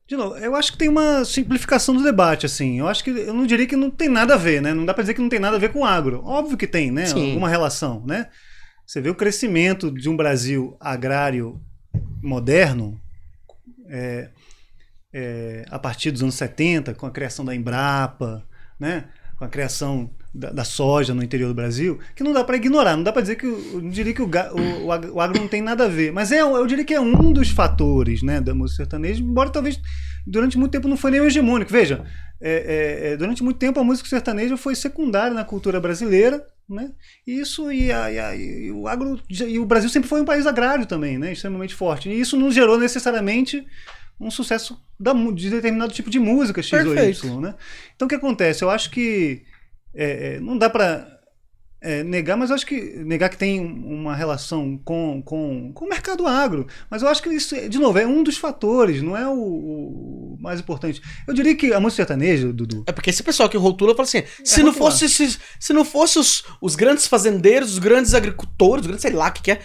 De novo, eu acho que tem uma simplificação do debate, assim. Eu acho que eu não diria que não tem nada a ver, né? Não dá pra dizer que não tem nada a ver com o agro. Óbvio que tem, né? Sim. Alguma relação, né? Você vê o crescimento de um Brasil agrário moderno a partir dos anos 70, com a criação da Embrapa, né? Com a criação da soja no interior do Brasil, que não dá para ignorar, não dá para dizer que eu não diria que o agro não tem nada a ver, mas eu diria que é um dos fatores, né, da música sertaneja, embora talvez durante muito tempo não foi nem o hegemônico. Veja, durante muito tempo a música sertaneja foi secundária na cultura brasileira, né? Isso e o agro, e o Brasil sempre foi um país agrário também, né, extremamente forte, e isso não gerou necessariamente um sucesso de determinado tipo de música X ou Y, né? Então o que acontece? Eu acho que não dá para negar, mas eu acho que negar que tem uma relação com o mercado agro, mas eu acho que isso, de novo, é um dos fatores, não é o mais importante. Eu diria que a música sertaneja, Dudu... É porque esse pessoal que rotula fala assim, se não fosse os grandes fazendeiros, os grandes agricultores, os grandes sei lá o que é,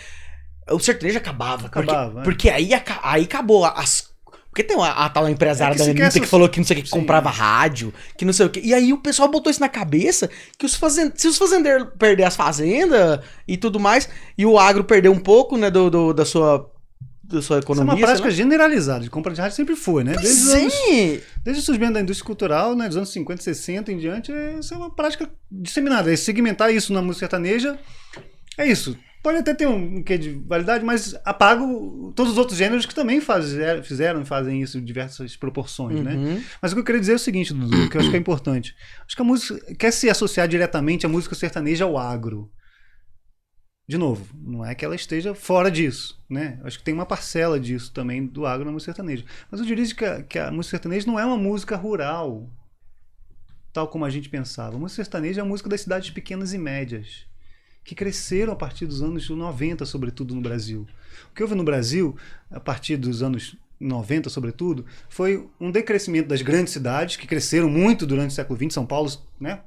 o sertanejo acabava. Porque aí acabou Porque tem a tal empresária da Anitta que falou que não sei o que comprava rádio, que não sei o que. E aí o pessoal botou isso na cabeça que se os fazendeiros perder as fazendas e tudo mais, e o agro perder um pouco, né, da sua economia. Isso é uma prática generalizada de compra de rádio, sempre foi, né? Desde o surgimento da indústria cultural, né, dos anos 50, 60 em diante, isso é uma prática disseminada. Segmentar isso na música sertaneja é isso. Pode até ter um quê de validade, mas apaga todos os outros gêneros que também fizeram e fazem isso em diversas proporções, né? Mas o que eu queria dizer é o seguinte, Dudu, que eu acho que é importante. Acho que a música quer se associar diretamente a música sertaneja ao agro. De novo, não é que ela esteja fora disso, né? Acho que tem uma parcela disso também do agro na música sertaneja. Mas eu diria que a música sertaneja não é uma música rural, tal como a gente pensava. A música sertaneja é a música das cidades pequenas e médias, que cresceram a partir dos anos 90, sobretudo no Brasil. O que houve no Brasil, a partir dos anos 90, sobretudo, foi um decrescimento das grandes cidades, que cresceram muito durante o século XX. São Paulo, né,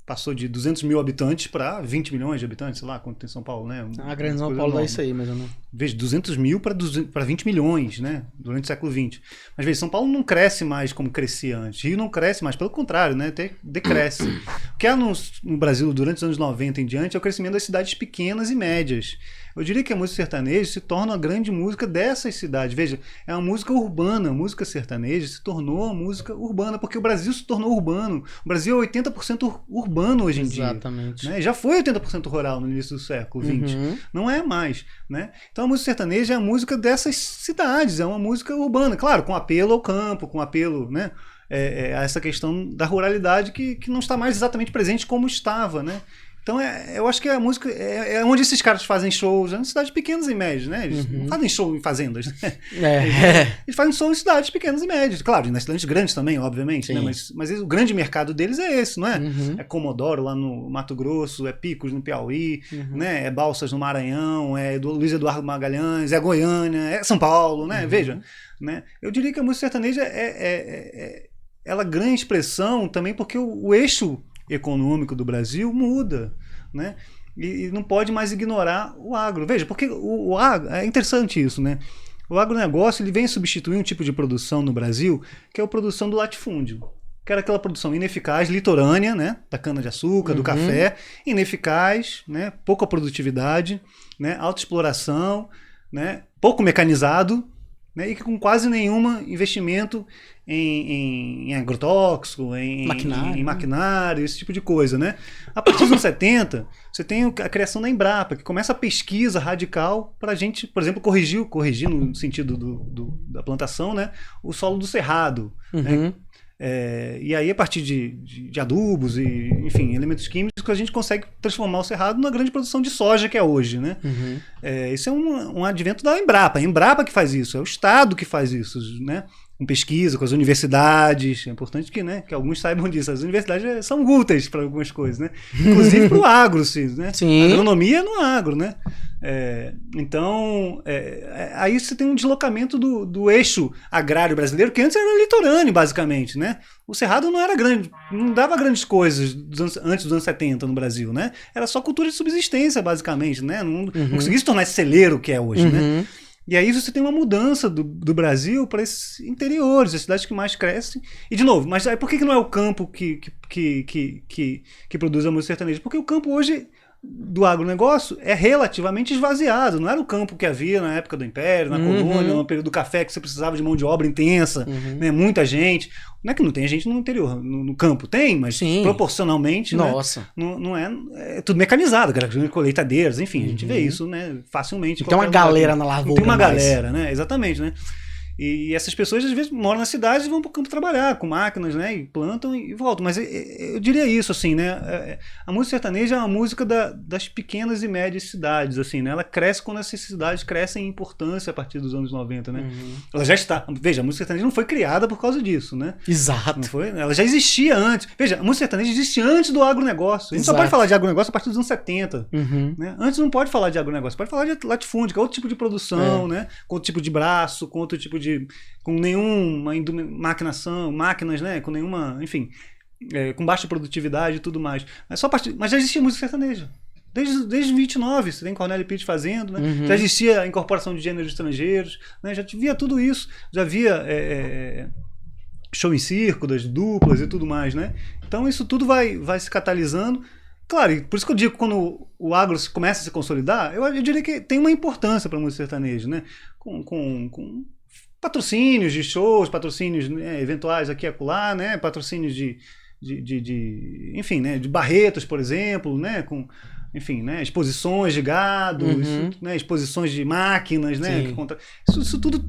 passou de 200 mil habitantes para 20 milhões de habitantes, sei lá quanto tem São Paulo, né? A grande São Paulo é isso aí, mais ou menos. Veja, 200 mil para 20 milhões, né? Durante o século XX. Mas veja, São Paulo não cresce mais como crescia antes. Rio não cresce mais, pelo contrário, né? Até decresce. O que há no Brasil durante os anos 90 em diante é o crescimento das cidades pequenas e médias. Eu diria que a música sertaneja se torna uma grande música dessas cidades. Veja, é uma música urbana. A música sertaneja se tornou uma música urbana, porque o Brasil se tornou urbano. O Brasil é 80% urbano hoje em dia. Exatamente. Né? Já foi 80% rural no início do século XX. Não é mais, né? Então a música sertaneja é a música dessas cidades, é uma música urbana, claro, com apelo ao campo, com apelo, né, a essa questão da ruralidade que não está mais exatamente presente como estava, né? Então eu acho que a música é onde esses caras fazem shows, em cidades pequenas e médias, né? Eles não fazem show em fazendas, né? Eles fazem show em cidades pequenas e médias, claro, e nas cidades grandes também, obviamente, né? Mas o grande mercado deles é esse, não é? É Comodoro lá no Mato Grosso, é Picos no Piauí, né? É Balsas no Maranhão, é do Luiz Eduardo Magalhães, é Goiânia, é São Paulo, né? Veja, né? Eu diria que a música sertaneja ela ganha expressão também porque o eixo econômico do Brasil muda, né? E não pode mais ignorar o agro. Veja, porque o agro, é interessante isso, né? O agronegócio ele vem substituir um tipo de produção no Brasil que é a produção do latifúndio, que era aquela produção ineficaz, litorânea, né? Da cana-de-açúcar, do café, ineficaz, né? Pouca produtividade, né? Alta exploração, né? Pouco mecanizado, né? E com quase nenhum investimento em agrotóxico, em maquinário, esse tipo de coisa, né? A partir dos anos 70, você tem a criação da Embrapa, que começa a pesquisa radical para a gente, por exemplo, corrigir no sentido da plantação, né? O solo do cerrado, né? E aí, a partir de adubos e, enfim, elementos químicos, a gente consegue transformar o cerrado na grande produção de soja que é hoje, né? Isso é um advento da Embrapa. A Embrapa que faz isso, é o Estado que faz isso, né? Com pesquisa, com as universidades. É importante que alguns saibam disso. As universidades são úteis para algumas coisas, né? Inclusive para o agro, né? Sim. A agronomia no agro, né? Então, aí você tem um deslocamento do eixo agrário brasileiro, que antes era litorâneo, basicamente, né? O cerrado não era grande, não dava grandes coisas antes dos anos 70 no Brasil, né? Era só cultura de subsistência, basicamente, né? Não conseguia se tornar esse celeiro que é hoje, né? E aí você tem uma mudança do Brasil para esses interiores, as cidades que mais crescem. E, de novo, mas aí por que não é o campo que produz a música sertaneja? Porque o campo hoje do agronegócio é relativamente esvaziado. Não era o campo que havia na época do Império, na colônia, no período do café, que você precisava de mão de obra intensa, né, muita gente. Não é que não tem gente no interior, no campo tem, mas sim, proporcionalmente, nossa, né, não é tudo mecanizado, colheitadeiras, enfim, a gente vê isso, né, facilmente. Tem uma galera na lavoura. Tem uma galera, né, exatamente, né. E essas pessoas às vezes moram na cidade e vão para o campo trabalhar com máquinas, né? E plantam e voltam. Mas eu diria isso, assim, né? A música sertaneja é uma música das pequenas e médias cidades, assim, né? Ela cresce quando essas cidades crescem em importância a partir dos anos 90, né? Ela já está. Veja, a música sertaneja não foi criada por causa disso, né? Exato. Não foi? Ela já existia antes. Veja, a música sertaneja existe antes do agronegócio. A gente só pode falar de agronegócio a partir dos anos 70. Né? Antes não pode falar de agronegócio, pode falar de latifúndio, que é outro tipo de produção, né? Com outro tipo de braço, com outro tipo de. Com nenhuma máquinas, né? Com nenhuma, enfim, com baixa produtividade e tudo mais. Mas já existia música sertaneja. Desde 29, você tem Cornélio Pitt fazendo, né? Já existia a incorporação de gêneros estrangeiros, né? Já via tudo isso, já havia show em circo, das duplas e tudo mais, né? Então isso tudo vai se catalisando. Claro, e por isso que eu digo que quando o agro começa a se consolidar, eu diria que tem uma importância para a música sertaneja, né? Com patrocínios de shows, patrocínios, né, eventuais aqui e acolá, né, patrocínios enfim, né, de barretos, por exemplo, né, com, enfim, né, exposições de gado, né, exposições de máquinas, né, isso tudo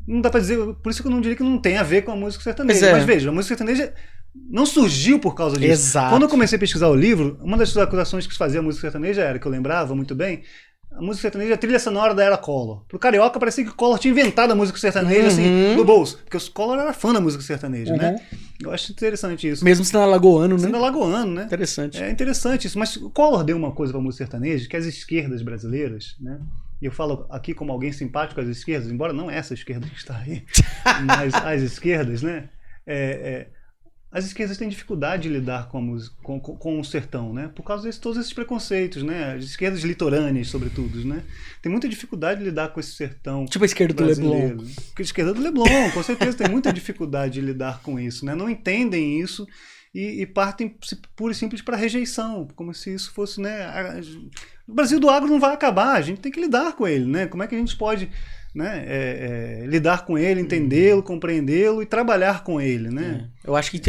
não dá para dizer, por isso que eu não diria que não tem a ver com a música sertaneja. Mas veja, a música sertaneja não surgiu por causa disso. Exato. Quando eu comecei a pesquisar o livro, uma das acusações que se fazia a música sertaneja era, que eu lembrava muito bem, a música sertaneja é a trilha sonora da era Collor. Pro carioca parecia que o Collor tinha inventado a música sertaneja assim, do bolso. Porque o Collor era fã da música sertaneja, né? Eu acho interessante isso. Mesmo sendo alagoano, né? Sendo alagoano, né? Interessante. É interessante isso. Mas o Collor deu uma coisa pra música sertaneja, que as esquerdas brasileiras, né? E eu falo aqui como alguém simpático às esquerdas, embora não essa esquerda que está aí, mas as esquerdas, né? As esquerdas têm dificuldade de lidar com a música, com o sertão, né? Por causa de todos esses preconceitos, né? As esquerdas litorâneas, sobretudo, né? Tem muita dificuldade de lidar com esse sertão. Tipo a esquerda do Leblon. A esquerda do Leblon, com certeza, tem muita dificuldade de lidar com isso, né? Não entendem isso e partem pura e simples para rejeição, como se isso fosse, né? O Brasil do agro não vai acabar, a gente tem que lidar com ele, né? Como é que a gente pode, né, lidar com ele, entendê-lo, compreendê-lo e trabalhar com ele, né? Eu acho que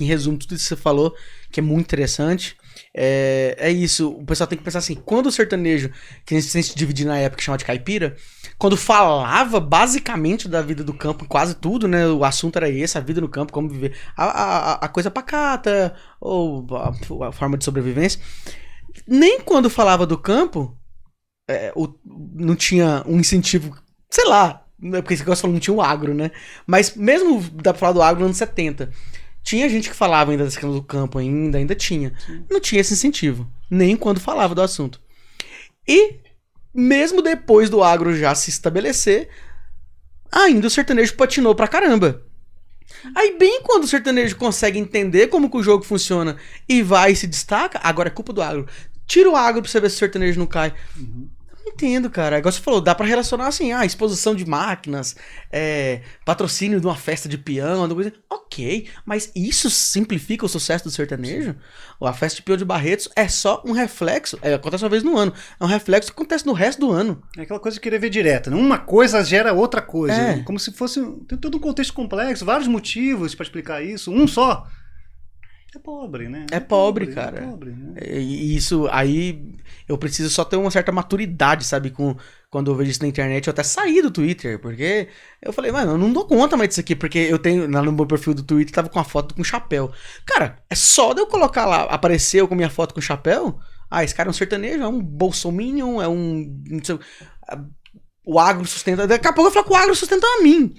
em resumo tudo isso que você falou, que é muito interessante, é isso. O pessoal tem que pensar assim, quando o sertanejo, que a gente se dividir na época, que chama de caipira, quando falava basicamente da vida do campo, quase tudo, né? O assunto era esse, a vida no campo, como viver, a coisa pacata, ou a forma de sobrevivência. Nem quando falava do campo, não tinha um incentivo, sei lá, porque você gosta de falar, não tinha o agro, né? Mas mesmo dá pra falar do agro nos anos 70, tinha gente que falava ainda das questões do campo, ainda tinha. Não tinha esse incentivo, nem quando falava do assunto. E mesmo depois do agro já se estabelecer, ainda o sertanejo patinou pra caramba. Aí bem quando o sertanejo consegue entender como que o jogo funciona e vai e se destaca, agora é culpa do agro. Tira o agro pra você ver se o sertanejo não cai. Não entendo, cara. Igual você falou, dá pra relacionar assim, exposição de máquinas, patrocínio de uma festa de peão, alguma coisa. Ok, mas isso simplifica o sucesso do sertanejo? A festa de peão de Barretos é só um reflexo, acontece uma vez no ano, é um reflexo que acontece no resto do ano. É aquela coisa de querer ver direta, né? Uma coisa gera outra coisa, como se fosse, tem todo um contexto complexo, vários motivos pra explicar isso, um só. É pobre, né? É pobre, cara. É pobre, né? E isso aí, eu preciso só ter uma certa maturidade, sabe? Quando eu vejo isso na internet, eu até saí do Twitter, porque eu falei, mano, eu não dou conta mais disso aqui, porque eu tenho, lá no meu perfil do Twitter, tava com uma foto com chapéu. Cara, é só de eu colocar lá, apareceu com minha foto com chapéu, esse cara é um sertanejo, é um bolsominion, é um... Não sei, o agro sustenta... Daqui a pouco eu falo que o agro sustenta a mim.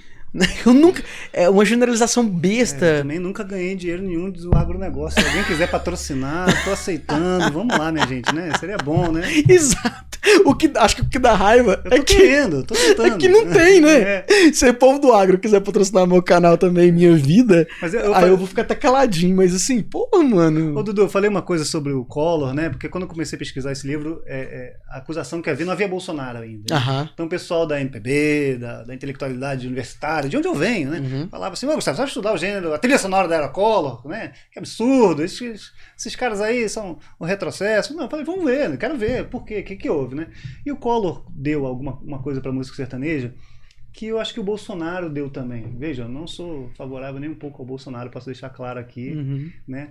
Eu nunca... É uma generalização besta. Eu também nunca ganhei dinheiro nenhum do agronegócio. Se alguém quiser patrocinar, tô aceitando. Vamos lá, minha gente, né? Seria bom, né? Exato. Acho que o que dá raiva eu tô querendo, tô tentando. É que não tem, né? Se o povo do agro quiser patrocinar meu canal também, minha vida, eu vou ficar até caladinho. Mas assim, porra, mano... Ô, Dudu, eu falei uma coisa sobre o Collor, né? Porque quando eu comecei a pesquisar esse livro, a acusação que havia, não havia Bolsonaro ainda. Né? Então o pessoal da MPB, da intelectualidade universitária, de onde eu venho, né? Falava assim, Gustavo, você vai estudar o gênero, a trilha sonora da era Collor, né? Que absurdo, esses caras aí são um retrocesso. Não, eu falei, vamos ver, quero ver, por quê, o que houve, né? E o Collor deu uma coisa pra música sertaneja que eu acho que o Bolsonaro deu também. Veja, eu não sou favorável nem um pouco ao Bolsonaro, posso deixar claro aqui, né?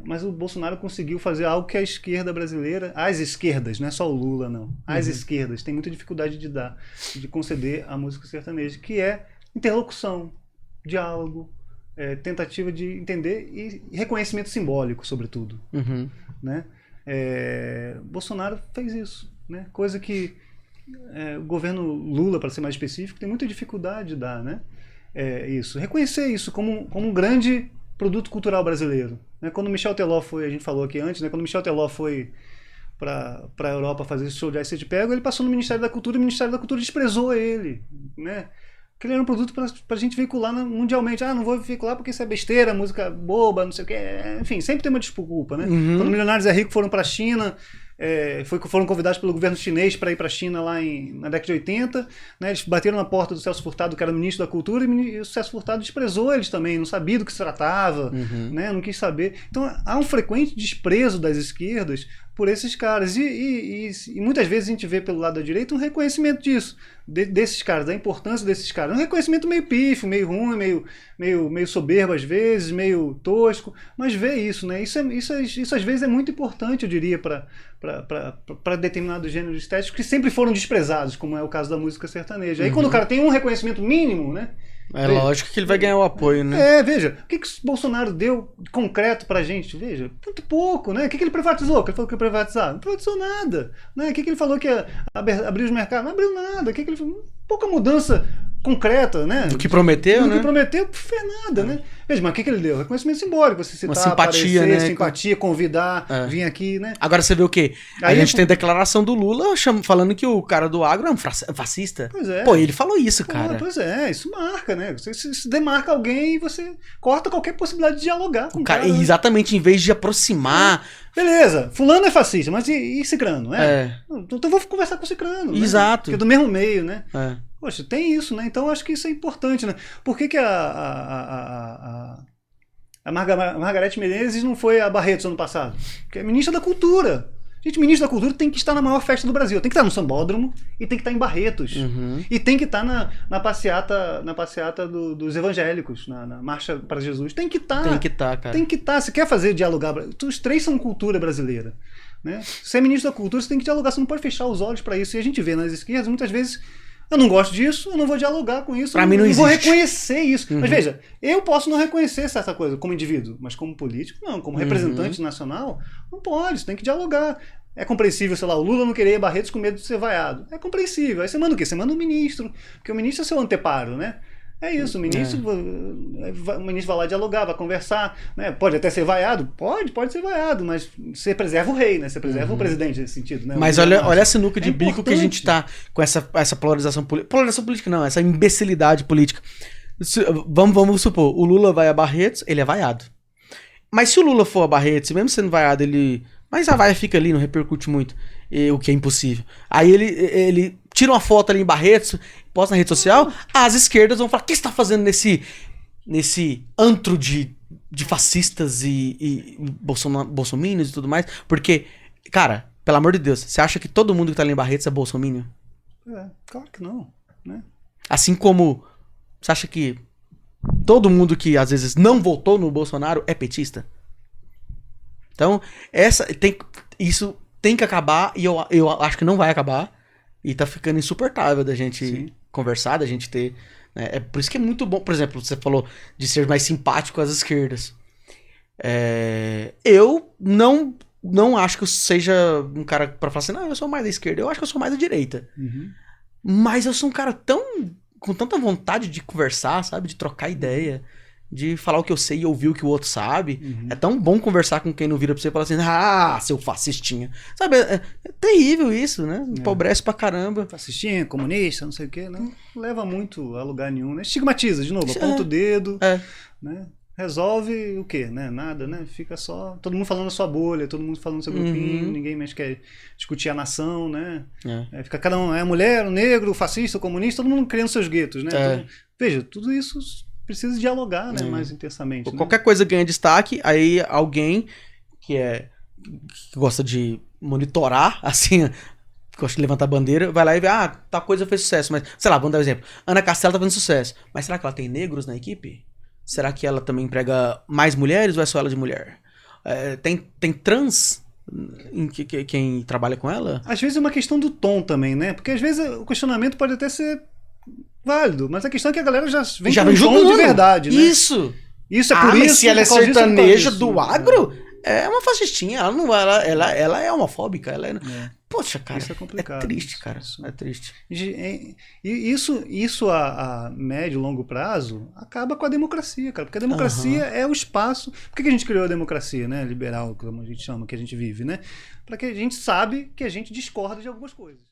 Mas o Bolsonaro conseguiu fazer algo que a esquerda brasileira, as esquerdas, não é só o Lula não, as esquerdas têm muita dificuldade de conceder à música sertaneja, que é interlocução, diálogo, tentativa de entender e reconhecimento simbólico, sobretudo. Né? Bolsonaro fez isso, né? Coisa que o governo Lula, para ser mais específico, tem muita dificuldade de dar, né? Isso, reconhecer isso como um grande produto cultural brasileiro. Né? Quando Michel Teló foi, a gente falou aqui antes, né? Quando Michel Teló foi para a Europa fazer esse show de Aí Cê Te Pego, ele passou no Ministério da Cultura e o Ministério da Cultura desprezou ele, né? Porque ele era um produto para a gente veicular mundialmente. Não vou veicular porque isso é besteira, música boba, não sei o que. Enfim, sempre tem uma desculpa, né? Quando Milionários é Rico foram para a China, foram convidados pelo governo chinês para ir para a China lá na década de 80, né? Eles bateram na porta do Celso Furtado, que era ministro da Cultura, e o Celso Furtado desprezou eles também, não sabia do que se tratava, né? Não quis saber. Então há um frequente desprezo das esquerdas por esses caras, e muitas vezes a gente vê pelo lado da direita um reconhecimento disso, desses caras, da importância desses caras, um reconhecimento meio pífio, meio ruim, meio soberbo às vezes, meio tosco, mas vê isso, né? Isso às vezes é muito importante, eu diria, para determinados gêneros estéticos que sempre foram desprezados, como é o caso da música sertaneja. Aí quando o cara tem um reconhecimento mínimo, né? Lógico que ele vai ganhar o apoio, né? Veja, o que o Bolsonaro deu concreto pra gente? Veja, muito pouco, né? O que ele privatizou? Ele falou que ia privatizar? Não privatizou nada, né? O que ele falou que ia abrir os mercados? Não abriu nada. O que ele falou? Pouca mudança concreta, né? Do que prometeu, né? Do que prometeu, não fez nada, né? Veja, mas o que ele deu? Reconhecimento simbólico, você citar, uma simpatia, aparecer, né? Simpatia, convidar, vir aqui, né? Agora você vê o quê? A gente tem declaração do Lula falando que o cara do agro é um fascista. Pois é. Pô, ele falou isso, cara. Pois é, isso marca, né? Você se demarca alguém e você corta qualquer possibilidade de dialogar com o cara. Exatamente, em vez de aproximar... Beleza, fulano é fascista, mas e cicrano, né? Então eu vou conversar com o cicrano. Exato. Né? Que é do mesmo meio, né? Poxa, tem isso, né? Então eu acho que isso é importante, né? Por que a Margareth Menezes não foi a Barretos ano passado? Porque é ministra da Cultura. Gente, ministro da Cultura tem que estar na maior festa do Brasil. Tem que estar no Sambódromo e tem que estar em Barretos. E tem que estar na passeata dos evangélicos, na Marcha para Jesus. Tem que estar. Tem que estar, cara. Tem que estar. Se quer fazer dialogar... Os três são cultura brasileira. Né? Se você é ministro da Cultura, você tem que dialogar. Você não pode fechar os olhos para isso. E a gente vê nas esquerdas, muitas vezes... Eu não gosto disso, eu não vou dialogar com isso. Pra mim não existe. Vou reconhecer isso. Mas veja, eu posso não reconhecer certa coisa como indivíduo, mas como político, não. Como representante nacional, não pode, você tem que dialogar. É compreensível, sei lá, o Lula não querer ir a Barretos com medo de ser vaiado. É compreensível. Aí você manda o quê? Você manda um ministro, porque o ministro é seu anteparo, né? É isso, o ministro vai lá dialogar, vai conversar, né? Pode até ser vaiado? Pode ser vaiado, mas você preserva o rei, né? Você preserva o presidente nesse sentido, né? Mas olha a sinuca de bico que a gente tá com essa polarização política. Polarização política não, essa imbecilidade política. Vamos supor, o Lula vai a Barretos, ele é vaiado. Mas se o Lula for a Barretos, mesmo sendo vaiado, mas a vaia fica ali, não repercute muito, o que é impossível. Aí ele tira uma foto ali em Barretos, posta na rede social, as esquerdas vão falar: o que você tá fazendo nesse antro de fascistas e bolsominions e tudo mais? Porque, cara, pelo amor de Deus, você acha que todo mundo que tá ali em Barretos é bolsominion? Claro que não, né? Assim como você acha que todo mundo que às vezes não votou no Bolsonaro é petista? Então, isso tem que acabar, e eu acho que não vai acabar. E tá ficando insuportável da gente conversar, da gente ter... Né? É por isso que é muito bom, por exemplo, você falou de ser mais simpático às esquerdas. Eu não acho que eu seja um cara pra falar assim, não, eu sou mais da esquerda. Eu acho que eu sou mais da direita. Mas eu sou um cara tão com tanta vontade de conversar, sabe? De trocar ideia, de falar o que eu sei e ouvir o que o outro sabe. É tão bom conversar com quem não vira pra você e fala assim, seu fascistinha. Sabe, é terrível isso, né? Empobrece pra caramba. Fascistinha, comunista, não sei o quê, né? Não leva muito a lugar nenhum, né? Estigmatiza, de novo, aponta o dedo, né? Resolve o quê, né? Nada, né? Fica só todo mundo falando a sua bolha, todo mundo falando do seu grupinho, ninguém mais quer discutir a nação, né? Fica cada um, a mulher, o negro, o fascista, o comunista, todo mundo criando seus guetos, né? Então, veja, tudo isso precisa dialogar, né? Mais intensamente. Qualquer coisa ganha destaque, aí alguém que gosta de monitorar, assim, gosta de levantar a bandeira, vai lá e vê, tal coisa fez sucesso, mas, sei lá, vamos dar um exemplo. Ana Castela tá fazendo sucesso, mas será que ela tem negros na equipe? Será que ela também emprega mais mulheres ou é só ela de mulher? Tem trans em quem trabalha com ela? Às vezes é uma questão do tom também, né? Porque às vezes o questionamento pode até ser válido, mas a questão é que a galera já vem com um tom de verdade, né? Isso é por isso. Mas se ela é sertaneja do agro, é uma fascistinha. Ela é homofóbica. Ela é... Poxa, cara. Isso é complicado. É triste, cara. É triste. E isso a médio e longo prazo acaba com a democracia, cara. Porque a democracia é o espaço. Por que a gente criou a democracia, né? Liberal, como a gente chama, que a gente vive, né? Para que a gente sabe que a gente discorda de algumas coisas.